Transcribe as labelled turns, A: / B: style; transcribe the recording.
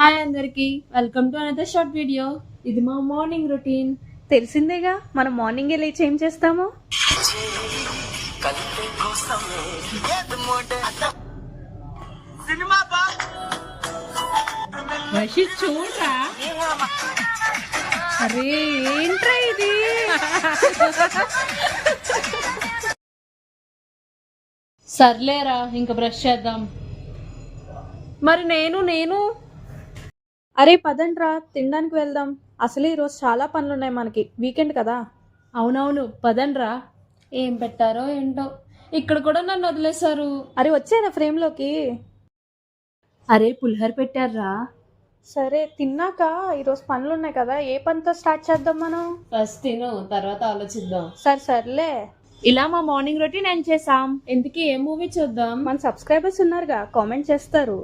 A: Hi అందరికి, welcome to another short video. ఇది మా మార్నింగ్ రొటీన్.
B: తెలిసిందేగా మనం మార్నింగ్ లేచి ఏం చేస్తాము.
A: చూడరా,
B: అరే ఏంట్రా ఇది.
A: సర్లేరా, ఇంకా బ్రష్ చేద్దాం.
B: మరి నేను అరే పదండ్రా తినడానికి వెళ్దాం. అసలే ఈరోజు చాలా పనులున్నాయి మనకి, వీకెండ్ కదా.
A: అవునవును, పదండ్రా. ఏం పెట్టారో ఏంటో, ఇక్కడ కూడా నన్ను వదిలేశారు.
B: అరే వచ్చేనా ఫ్రేమ్లోకి.
A: అరే పులిహోర పెట్టారా.
B: సరే తిన్నాక ఈరోజు పనులున్నాయి కదా, ఏ పనితో స్టార్ట్ చేద్దాం మనం.
A: ఫస్ట్ తిను, తర్వాత ఆలోచిద్దాం.
B: సర్లే.
A: ఇలా మా మార్నింగ్ రొటీన్ ఎండ్ చేసాం. ఇంతకీ ఏ మూవీ చూద్దాం?
B: మన సబ్స్క్రైబర్స్ ఉన్నారుగా, కామెంట్ చేస్తారు.